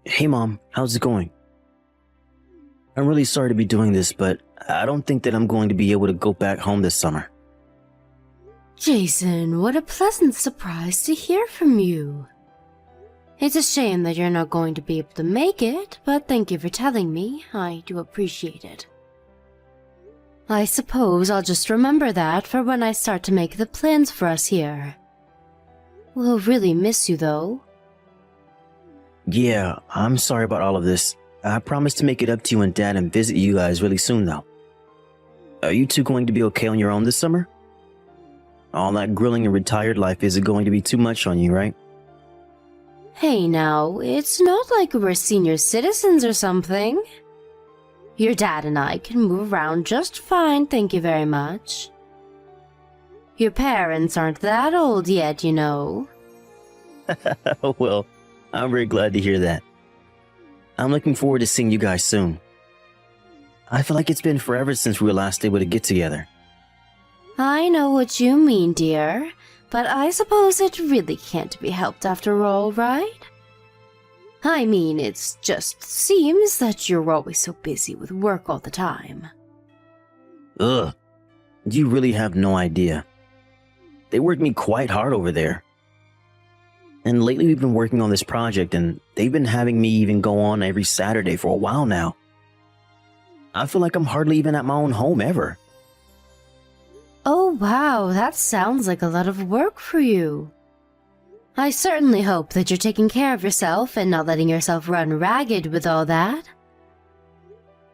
Hey mom, how's it going? I'm really sorry to be doing this, but I don't think that I'm going to be able to go back home this summer. Jason, what a pleasant surprise to hear from you. It's a shame that you're not going to be able to make it, but thank you for telling me. I do appreciate it. I suppose I'll just remember that for when I start to make the plans for us here. We'll really miss you, though. Yeah, I'm sorry about all of this. I promise to make it up to you and Dad and visit you guys really soon, though. Are you two going to be okay on your own this summer? All that grilling and retired life isn't going to be too much on you, right? Hey now, it's not like we're senior citizens or something. Your dad and I can move around just fine, thank you very much. Your parents aren't that old yet, you know. Well, I'm very glad to hear that. I'm looking forward to seeing you guys soon. I feel like it's been forever since we were last able to get together. I know what you mean, dear, but I suppose it really can't be helped after all, right? I mean, it just seems that you're always so busy with work all the time. Ugh, you really have no idea. They work me quite hard over there. And lately we've been working on this project and they've been having me even go on every Saturday for a while now. I feel like I'm hardly even at my own home ever. Oh wow, that sounds like a lot of work for you. I certainly hope that you're taking care of yourself and not letting yourself run ragged with all that.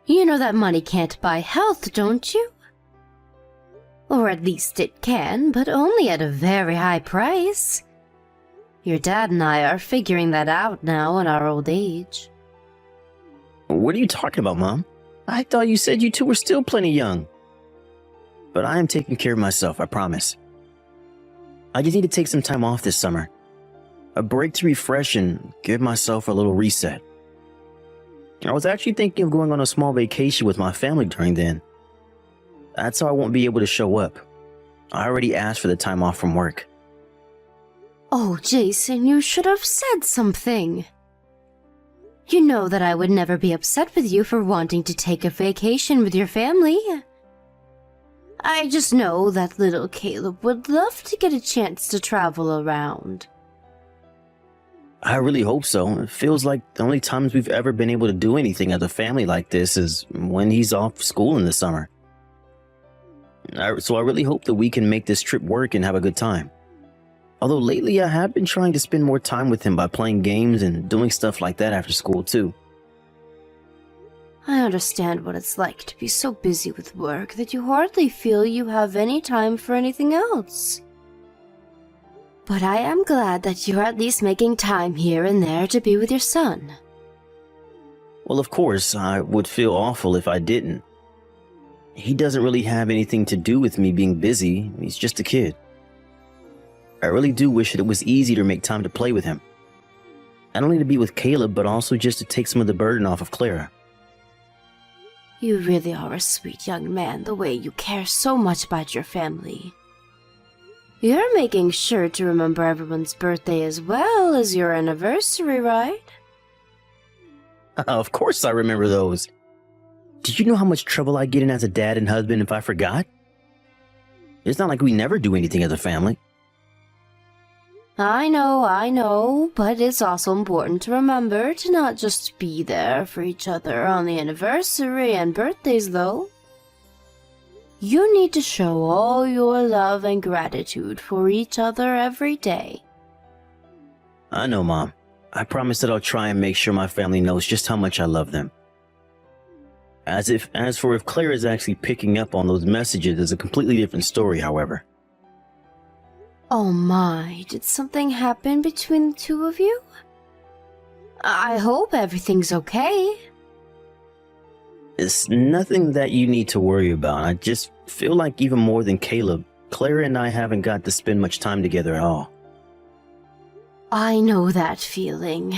You know that money can't buy health, don't you? Or at least it can, but only at a very high price. Your dad and I are figuring that out now in our old age. What are you talking about, Mom? I thought you said you two were still plenty young. But I am taking care of myself, I promise. I just need to take some time off this summer. A break to refresh and give myself a little reset. I was actually thinking of going on a small vacation with my family during then. That's how I won't be able to show up. I already asked for the time off from work. Oh, Jason, you should have said something. You know that I would never be upset with you for wanting to take a vacation with your family. I just know that little Caleb would love to get a chance to travel around. I really hope so. It feels like the only times we've ever been able to do anything as a family like this is when he's off school in the summer. So I really hope that we can make this trip work and have a good time. Although lately I have been trying to spend more time with him by playing games and doing stuff like that after school too. I understand what it's like to be so busy with work that you hardly feel you have any time for anything else. But I am glad that you're at least making time here and there to be with your son. Well, of course, I would feel awful if I didn't. He doesn't really have anything to do with me being busy. He's just a kid. I really do wish that it was easy to make time to play with him. Not only to be with Caleb, but also just to take some of the burden off of Clara. You really are a sweet young man the way you care so much about your family. You're making sure to remember everyone's birthday as well as your anniversary, right? Of course I remember those. Did you know how much trouble I get in as a dad and husband if I forgot? It's not like we never do anything as a family. I know, but it's also important to remember to not just be there for each other on the anniversary and birthdays, though. You need to show all your love and gratitude for each other every day. I know, Mom. I promise that I'll try and make sure my family knows just how much I love them. As for if Claire is actually picking up on those messages is a completely different story, however. Oh my, did something happen between the two of you? I hope everything's okay. It's nothing that you need to worry about. I just feel like even more than Caleb, Clara and I haven't got to spend much time together at all. I know that feeling.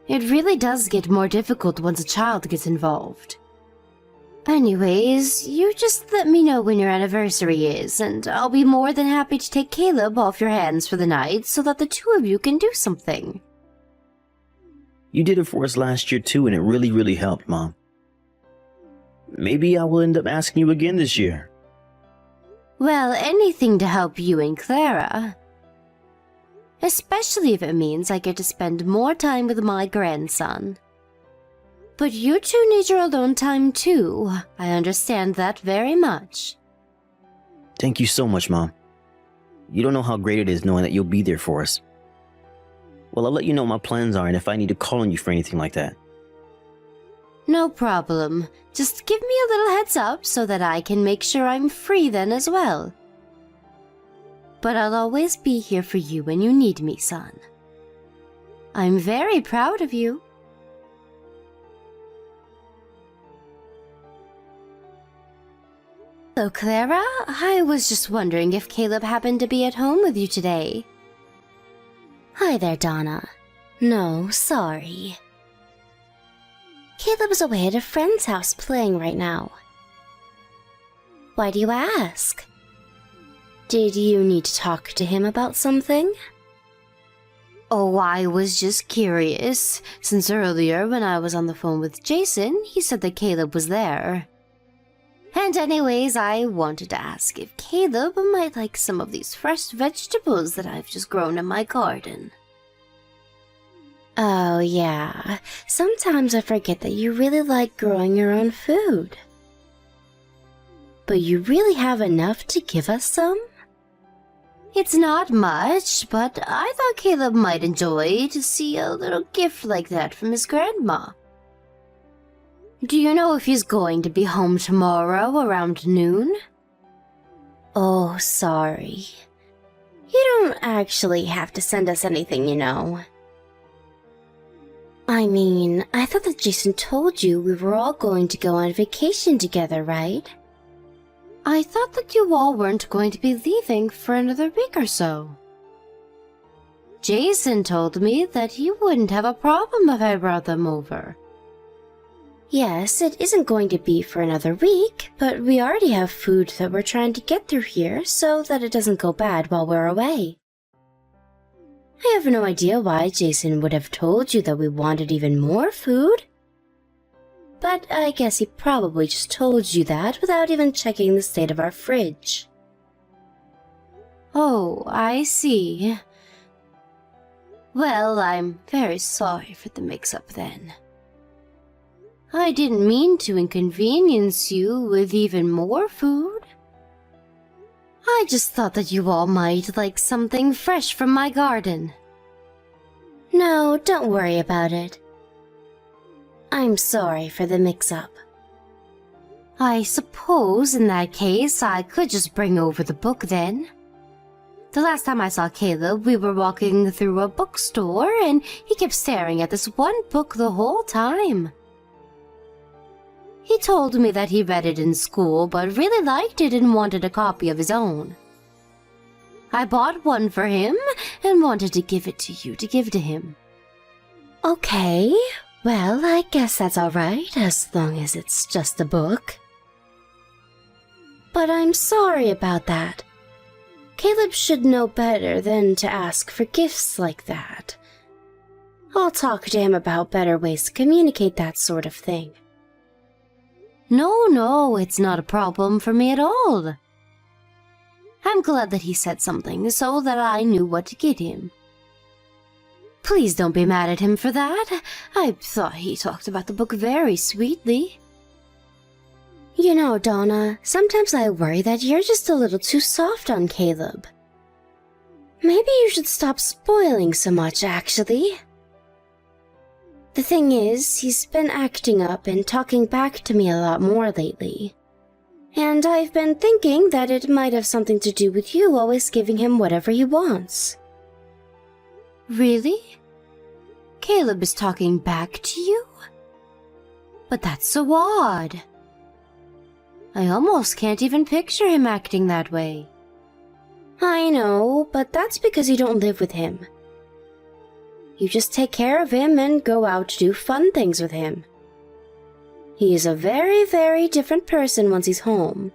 It really does get more difficult once a child gets involved. Anyways, you just let me know when your anniversary is, and I'll be more than happy to take Caleb off your hands for the night so that the two of you can do something. You did it for us last year too, and it really, really helped, Mom. Maybe I will end up asking you again this year. Well, anything to help you and Clara. Especially if it means I get to spend more time with my grandson. But you two need your alone time too. I understand that very much. Thank you so much, Mom. You don't know how great it is knowing that you'll be there for us. Well, I'll let you know what my plans are and if I need to call on you for anything like that. No problem. Just give me a little heads up so that I can make sure I'm free then as well. But I'll always be here for you when you need me, son. I'm very proud of you. So, Clara, I was just wondering if Caleb happened to be at home with you today. Hi there, Donna. No, sorry. Caleb's away at a friend's house playing right now. Why do you ask? Did you need to talk to him about something? Oh, I was just curious, since earlier when I was on the phone with Jason, he said that Caleb was there. And anyways, I wanted to ask if Caleb might like some of these fresh vegetables that I've just grown in my garden. Oh yeah, sometimes I forget that you really like growing your own food. But you really have enough to give us some? It's not much, but I thought Caleb might enjoy to see a little gift like that from his grandma. Do you know if he's going to be home tomorrow around noon? Oh, sorry. You don't actually have to send us anything, you know. I mean, I thought that Jason told you we were all going to go on vacation together, right? I thought that you all weren't going to be leaving for another week or so. Jason told me that he wouldn't have a problem if I brought them over. Yes, it isn't going to be for another week, but we already have food that we're trying to get through here so that it doesn't go bad while we're away. I have no idea why Jason would have told you that we wanted even more food. But I guess he probably just told you that without even checking the state of our fridge. Oh, I see. Well, I'm very sorry for the mix-up then. I didn't mean to inconvenience you with even more food. I just thought that you all might like something fresh from my garden. No, don't worry about it. I'm sorry for the mix-up. I suppose in that case I could just bring over the book then. The last time I saw Caleb, we were walking through a bookstore and he kept staring at this one book the whole time. He told me that he read it in school but really liked it and wanted a copy of his own. I bought one for him and wanted to give it to you to give to him. Okay, well, I guess that's alright as long as it's just a book. But I'm sorry about that. Caleb should know better than to ask for gifts like that. I'll talk to him about better ways to communicate that sort of thing. No, it's not a problem for me at all. I'm glad that he said something so that I knew what to get him. Please don't be mad at him for that. I thought he talked about the book very sweetly. You know, Donna, sometimes I worry that you're just a little too soft on Caleb. Maybe you should stop spoiling so much, actually. The thing is, he's been acting up and talking back to me a lot more lately. And I've been thinking that it might have something to do with you always giving him whatever he wants. Really? Caleb is talking back to you? But that's so odd. I almost can't even picture him acting that way. I know, but that's because you don't live with him. You just take care of him and go out to do fun things with him. He is a very, very different person once he's home.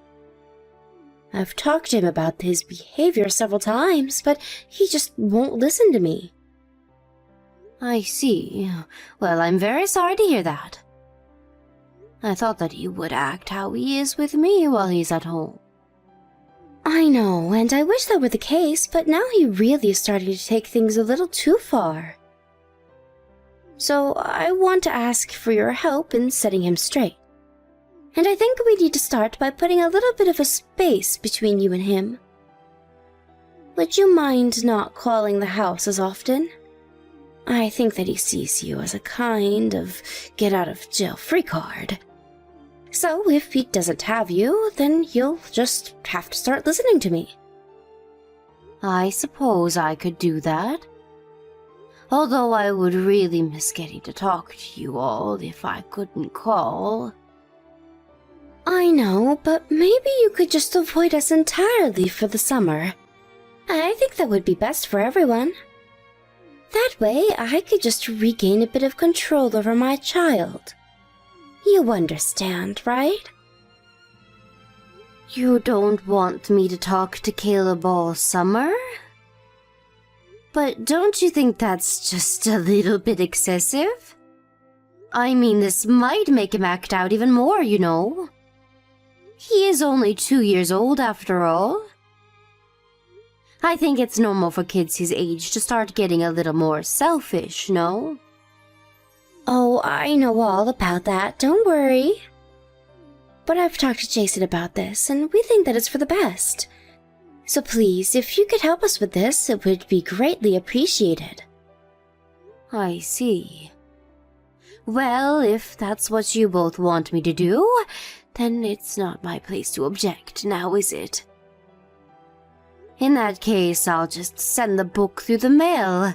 I've talked to him about his behavior several times, but he just won't listen to me. I see. Well, I'm very sorry to hear that. I thought that he would act how he is with me while he's at home. I know, and I wish that were the case, but now he really is starting to take things a little too far. So I want to ask for your help in setting him straight. And I think we need to start by putting a little bit of a space between you and him. Would you mind not calling the house as often? I think that he sees you as a kind of get-out-of-jail-free card. So if he doesn't have you, then you'll just have to start listening to me. I suppose I could do that. Although I would really miss getting to talk to you all if I couldn't call. I know, but maybe you could just avoid us entirely for the summer. I think that would be best for everyone. That way, I could just regain a bit of control over my child. You understand, right? You don't want me to talk to Caleb all summer? But don't you think that's just a little bit excessive? I mean, this might make him act out even more, you know. He is only 2 years old after all. I think it's normal for kids his age to start getting a little more selfish, no? Oh, I know all about that, don't worry. But I've talked to Jason about this, and we think that it's for the best. So please, if you could help us with this, it would be greatly appreciated. I see. Well, if that's what you both want me to do, then it's not my place to object, now is it? In that case, I'll just send the book through the mail.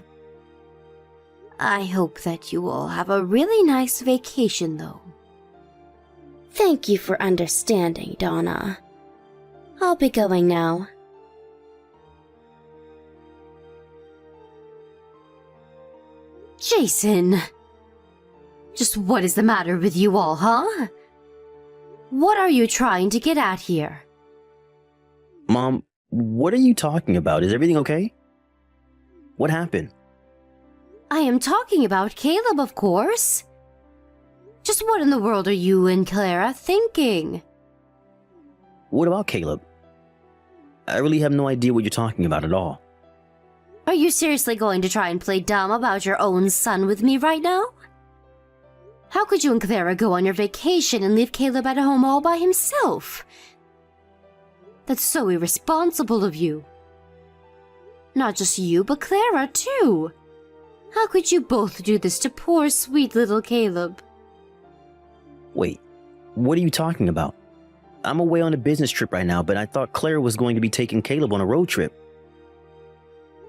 I hope that you all have a really nice vacation, though. Thank you for understanding, Donna. I'll be going now. Jason! Just what is the matter with you all, huh? What are you trying to get at here? Mom, what are you talking about? Is everything okay? What happened? I am talking about Caleb, of course. Just what in the world are you and Clara thinking? What about Caleb? I really have no idea what you're talking about at all. Are you seriously going to try and play dumb about your own son with me right now? How could you and Clara go on your vacation and leave Caleb at home all by himself? That's so irresponsible of you. Not just you, but Clara, too. How could you both do this to poor, sweet little Caleb? Wait, what are you talking about? I'm away on a business trip right now, but I thought Clara was going to be taking Caleb on a road trip.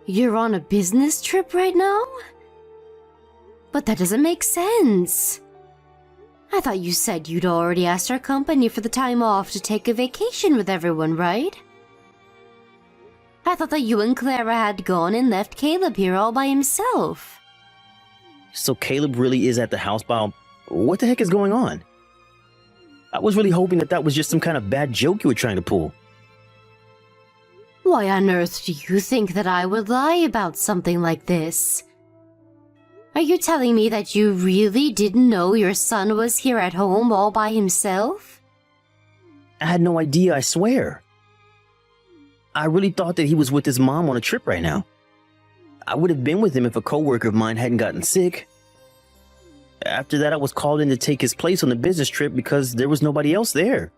You're on a business trip right now? But that doesn't make sense. I thought you said you'd already asked our company for the time off to take a vacation with everyone, right? I thought that you and Clara had gone and left Caleb here all by himself. So Caleb really is at the house by... What the heck is going on? I was really hoping that was just some kind of bad joke you were trying to pull. Why on earth do you think that I would lie about something like this? Are you telling me that you really didn't know your son was here at home all by himself? I had no idea, I swear. I really thought that he was with his mom on a trip right now. I would have been with him if a coworker of mine hadn't gotten sick. After that, I was called in to take his place on the business trip because there was nobody else there.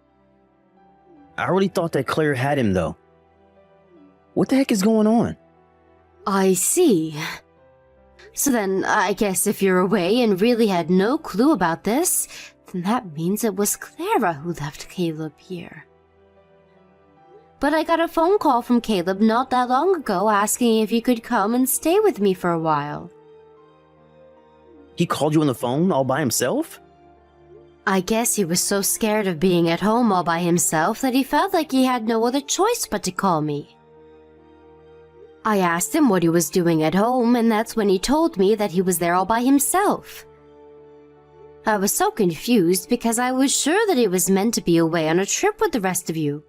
I really thought that Claire had him, though. What the heck is going on? I see. So then, I guess if you're away and really had no clue about this, then that means it was Clara who left Caleb here. But I got a phone call from Caleb not that long ago asking if he could come and stay with me for a while. He called you on the phone all by himself? I guess he was so scared of being at home all by himself that he felt like he had no other choice but to call me. I asked him what he was doing at home, and that's when he told me that he was there all by himself. I was so confused because I was sure that he was meant to be away on a trip with the rest of you.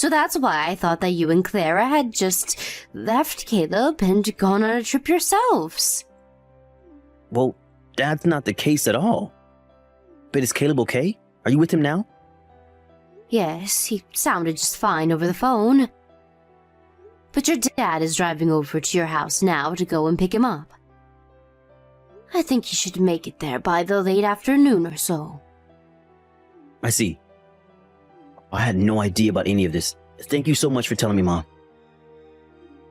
So that's why I thought that you and Clara had just left Caleb and gone on a trip yourselves. Well, that's not the case at all. But is Caleb okay? Are you with him now? Yes, he sounded just fine over the phone. But your dad is driving over to your house now to go and pick him up. I think you should make it there by the late afternoon or so. I see. I had no idea about any of this. Thank you so much for telling me, Mom.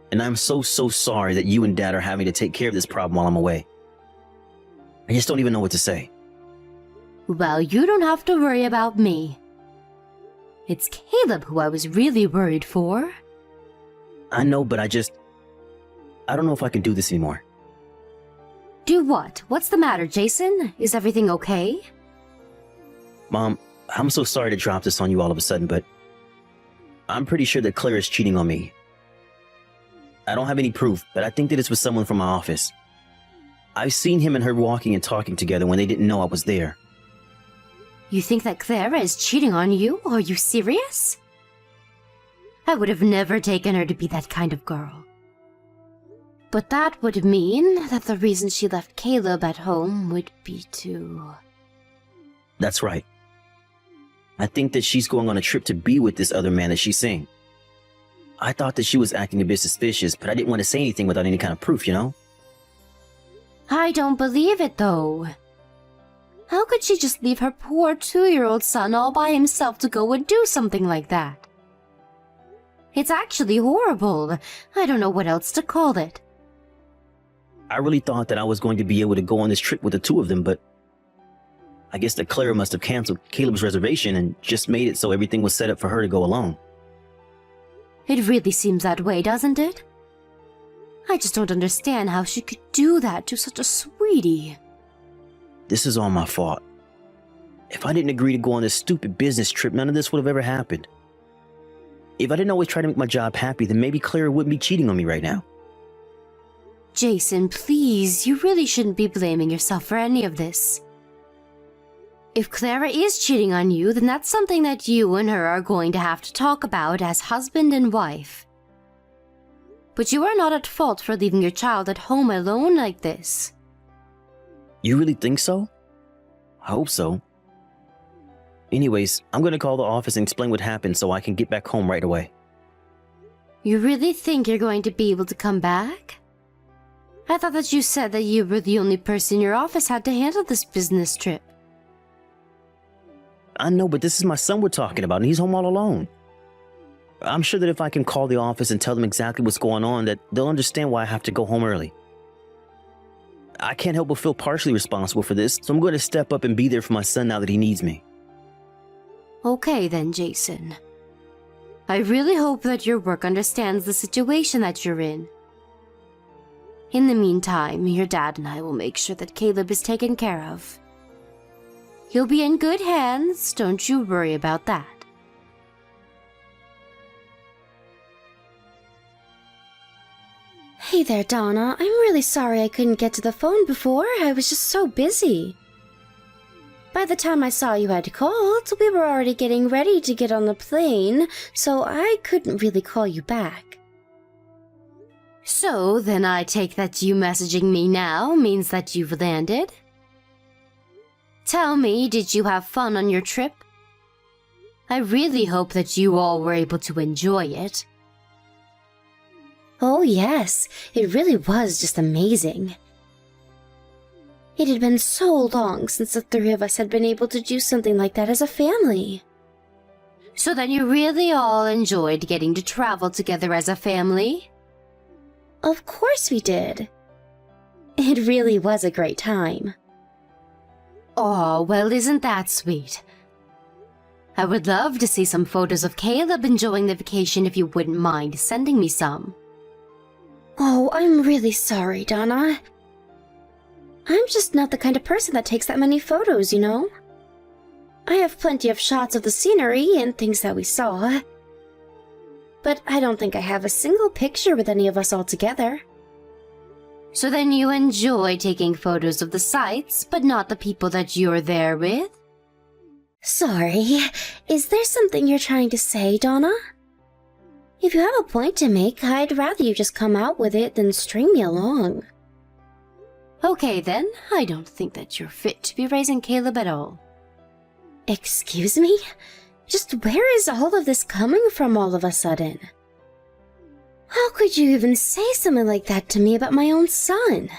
And I'm so sorry that you and Dad are having to take care of this problem while I'm away. I just don't even know what to say. Well, you don't have to worry about me. It's Caleb who I was really worried for. I know, but I don't know if I can do this anymore. Do what? What's the matter, Jason? Is everything okay? Mom, I'm so sorry to drop this on you all of a sudden, but I'm pretty sure that Claire is cheating on me. I don't have any proof, but I think that it's with someone from my office. I've seen him and her walking and talking together when they didn't know I was there. You think that Clara is cheating on you? Are you serious? I would have never taken her to be that kind of girl. But that would mean that the reason she left Caleb at home would be to... That's right. I think that she's going on a trip to be with this other man that she's seeing. I thought that she was acting a bit suspicious, but I didn't want to say anything without any kind of proof, you know? I don't believe it, though. How could she just leave her poor 2-year-old son all by himself to go and do something like that? It's actually horrible. I don't know what else to call it. I really thought that I was going to be able to go on this trip with the two of them, but I guess that Clara must have canceled Caleb's reservation and just made it so everything was set up for her to go alone. It really seems that way, doesn't it? I just don't understand how she could do that to such a sweetie. This is all my fault. If I didn't agree to go on this stupid business trip, none of this would have ever happened. If I didn't always try to make my job happy, then maybe Clara wouldn't be cheating on me right now. Jason, please, you really shouldn't be blaming yourself for any of this. If Clara is cheating on you, then that's something that you and her are going to have to talk about as husband and wife. But you are not at fault for leaving your child at home alone like this. You really think so? I hope so. Anyways, I'm going to call the office and explain what happened so I can get back home right away. You really think you're going to be able to come back? I thought that you said that you were the only person in your office had to handle this business trip. I know, but this is my son we're talking about, and he's home all alone. I'm sure that if I can call the office and tell them exactly what's going on, that they'll understand why I have to go home early. I can't help but feel partially responsible for this, so I'm going to step up and be there for my son now that he needs me. Okay then, Jason. I really hope that your work understands the situation that you're in. In the meantime, your dad and I will make sure that Caleb is taken care of. He'll be in good hands, don't you worry about that. Hey there, Donna. I'm really sorry I couldn't get to the phone before. I was just so busy. By the time I saw you had called, we were already getting ready to get on the plane, so I couldn't really call you back. So, then I take that you messaging me now means that you've landed? Tell me, did you have fun on your trip? I really hope that you all were able to enjoy it. Oh yes, it really was just amazing. It had been so long since the three of us had been able to do something like that as a family. So then you really all enjoyed getting to travel together as a family? Of course we did. It really was a great time. Oh, well, isn't that sweet? I would love to see some photos of Caleb enjoying the vacation if you wouldn't mind sending me some. Oh, I'm really sorry, Donna. I'm just not the kind of person that takes that many photos, you know? I have plenty of shots of the scenery and things that we saw. But I don't think I have a single picture with any of us all together. So then you enjoy taking photos of the sights, but not the people that you're there with? Sorry, is there something you're trying to say, Donna? If you have a point to make, I'd rather you just come out with it than string me along. Okay then, I don't think that you're fit to be raising Caleb at all. Excuse me? Just where is all of this coming from all of a sudden? How could you even say something like that to me about my own son?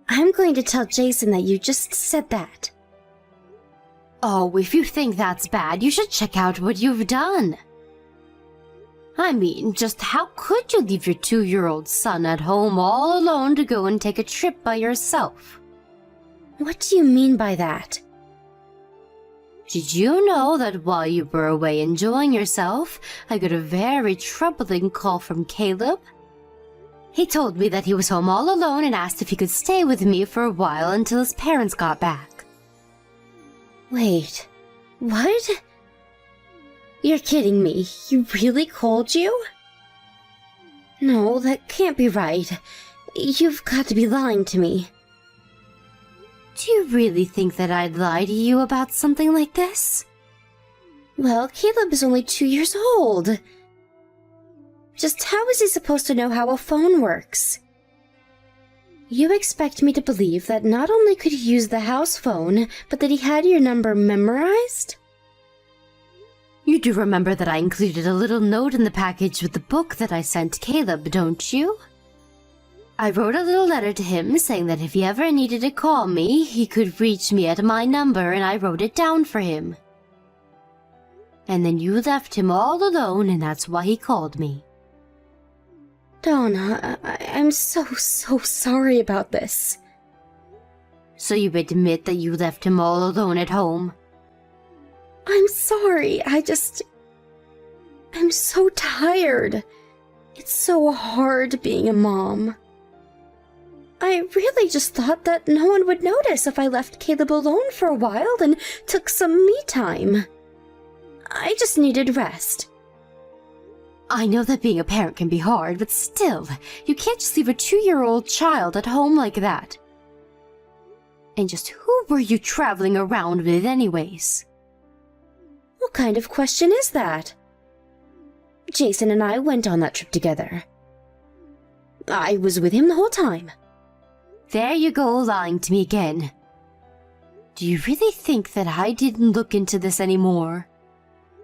I'm going to tell Jason that you just said that. Oh, if you think that's bad, you should check out what you've done. I mean, just how could you leave your 2-year-old son at home all alone to go and take a trip by yourself? What do you mean by that? Did you know that while you were away enjoying yourself, I got a very troubling call from Caleb? He told me that he was home all alone and asked if he could stay with me for a while until his parents got back. Wait, what? You're kidding me. He really called you? No, that can't be right. You've got to be lying to me. Do you really think that I'd lie to you about something like this? Well, Caleb is only 2 years old. Just how is he supposed to know how a phone works? You expect me to believe that not only could he use the house phone, but that he had your number memorized? You do remember that I included a little note in the package with the book that I sent Caleb, don't you? I wrote a little letter to him saying that if he ever needed to call me, he could reach me at my number, and I wrote it down for him. And then you left him all alone, and that's why he called me. Donna, I'm so sorry about this. So you admit that you left him all alone at home? I'm sorry, I'm so tired. It's so hard being a mom. I really just thought that no one would notice if I left Caleb alone for a while and took some me time. I just needed rest. I know that being a parent can be hard, but still, you can't just leave a 2-year-old child at home like that. And just who were you traveling around with anyways? What kind of question is that? Jason and I went on that trip together. I was with him the whole time. There you go, lying to me again. Do you really think that I didn't look into this anymore?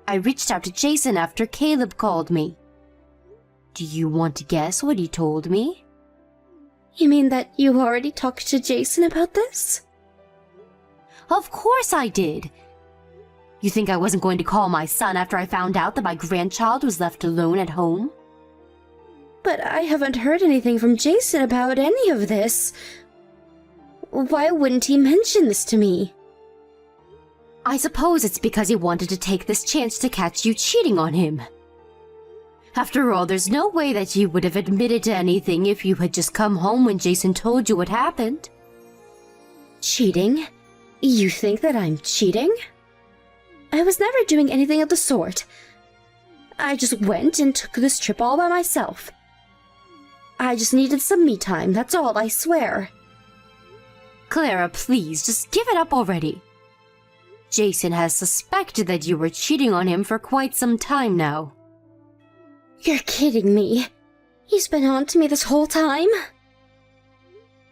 I reached out to Jason after Caleb called me. Do you want to guess what he told me? You mean that you already talked to Jason about this? Of course I did. You think I wasn't going to call my son after I found out that my grandchild was left alone at home? But I haven't heard anything from Jason about any of this. Why wouldn't he mention this to me? I suppose it's because he wanted to take this chance to catch you cheating on him. After all, there's no way that you would have admitted to anything if you had just come home when Jason told you what happened. Cheating? You think that I'm cheating? I was never doing anything of the sort. I just went and took this trip all by myself. I just needed some me time, that's all, I swear. Clara, please, just give it up already. Jason has suspected that you were cheating on him for quite some time now. You're kidding me. He's been on to me this whole time?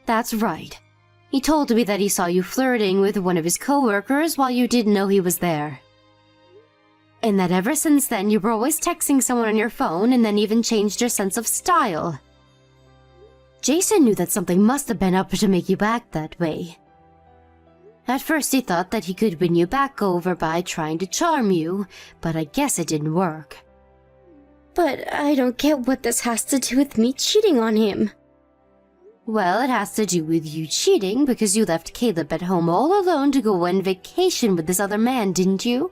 That's right. He told me that he saw you flirting with one of his coworkers while you didn't know he was there. And that ever since then you were always texting someone on your phone and then even changed your sense of style. Jason knew that something must have been up to make you act that way. At first he thought that he could win you back over by trying to charm you, but I guess it didn't work. But I don't get what this has to do with me cheating on him. Well, it has to do with you cheating because you left Caleb at home all alone to go on vacation with this other man, didn't you?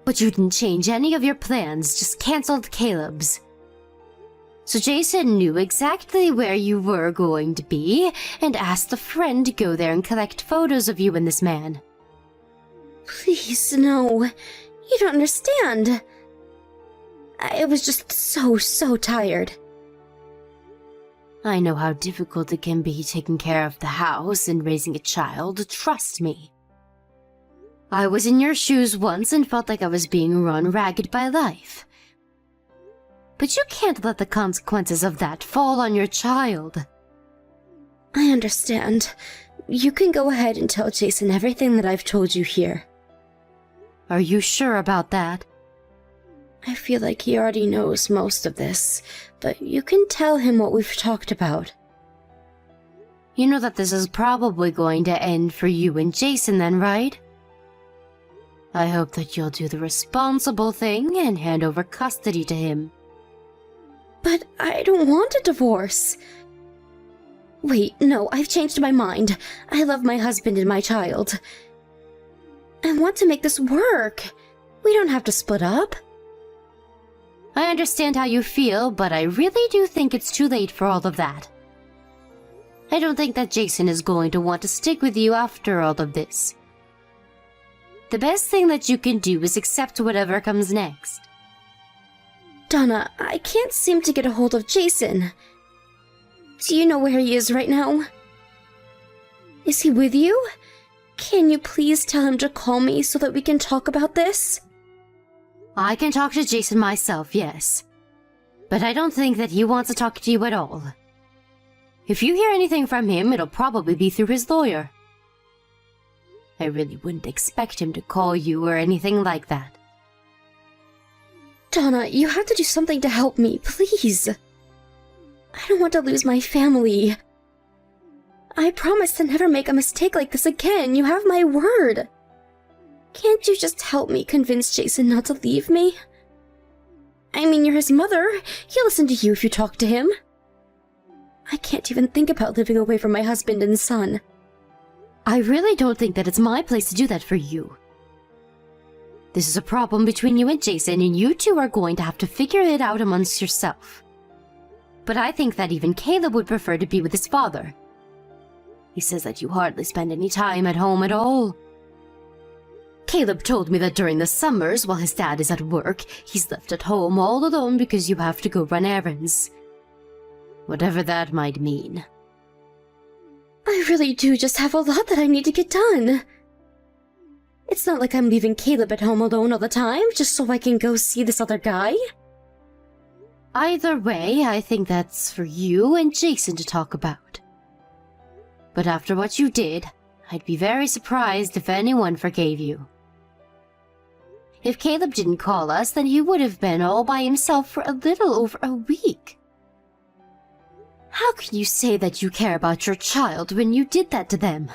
But you didn't change any of your plans, just canceled Caleb's. So Jason knew exactly where you were going to be and asked a friend to go there and collect photos of you and this man. Please, no. You don't understand. I was just so tired. I know how difficult it can be taking care of the house and raising a child, trust me. I was in your shoes once and felt like I was being run ragged by life. But you can't let the consequences of that fall on your child. I understand. You can go ahead and tell Jason everything that I've told you here. Are you sure about that? I feel like he already knows most of this, but you can tell him what we've talked about. You know that this is probably going to end for you and Jason then, right? I hope that you'll do the responsible thing and hand over custody to him. But I don't want a divorce. Wait, no, I've changed my mind. I love my husband and my child. I want to make this work. We don't have to split up. I understand how you feel, but I really do think it's too late for all of that. I don't think that Jason is going to want to stick with you after all of this. The best thing that you can do is accept whatever comes next. Donna, I can't seem to get a hold of Jason. Do you know where he is right now? Is he with you? Can you please tell him to call me so that we can talk about this? I can talk to Jason myself, yes. But I don't think that he wants to talk to you at all. If you hear anything from him, it'll probably be through his lawyer. I really wouldn't expect him to call you or anything like that. Donna, you have to do something to help me, please. I don't want to lose my family. I promise to never make a mistake like this again. You have my word. Can't you just help me convince Jason not to leave me? I mean, you're his mother. He'll listen to you if you talk to him. I can't even think about living away from my husband and son. I really don't think that it's my place to do that for you. This is a problem between you and Jason, and you two are going to have to figure it out amongst yourself. But I think that even Caleb would prefer to be with his father. He says that you hardly spend any time at home at all. Caleb told me that during the summers, while his dad is at work, he's left at home all alone because you have to go run errands. Whatever that might mean. I really do just have a lot that I need to get done. It's not like I'm leaving Caleb at home alone all the time, just so I can go see this other guy. Either way, I think that's for you and Jason to talk about. But after what you did, I'd be very surprised if anyone forgave you. If Caleb didn't call us, then he would have been all by himself for a little over a week. How can you say that you care about your child when you did that to them?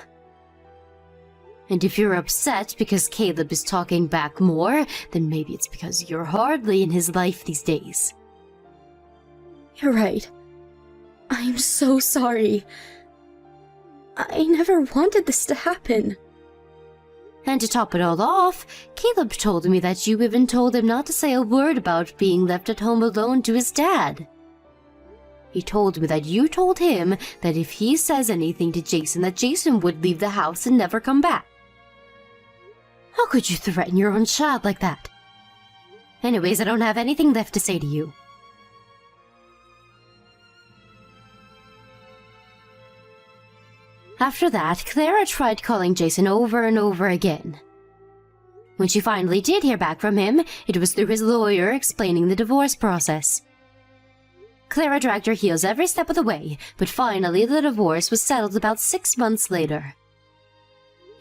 And if you're upset because Caleb is talking back more, then maybe it's because you're hardly in his life these days. You're right. I'm so sorry. I never wanted this to happen. And to top it all off, Caleb told me that you even told him not to say a word about being left at home alone to his dad. He told me that you told him that if he says anything to Jason, that Jason would leave the house and never come back. How could you threaten your own child like that? Anyways, I don't have anything left to say to you. After that, Clara tried calling Jason over and over again. When she finally did hear back from him, it was through his lawyer explaining the divorce process. Clara dragged her heels every step of the way, but finally the divorce was settled about 6 months later.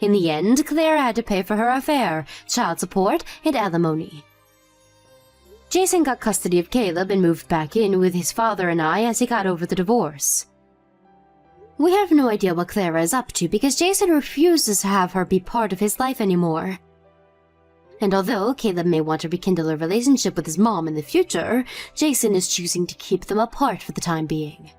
In the end, Clara had to pay for her affair, child support, and alimony. Jason got custody of Caleb and moved back in with his father and I as he got over the divorce. We have no idea what Clara is up to because Jason refuses to have her be part of his life anymore. And although Caleb may want to rekindle a relationship with his mom in the future, Jason is choosing to keep them apart for the time being.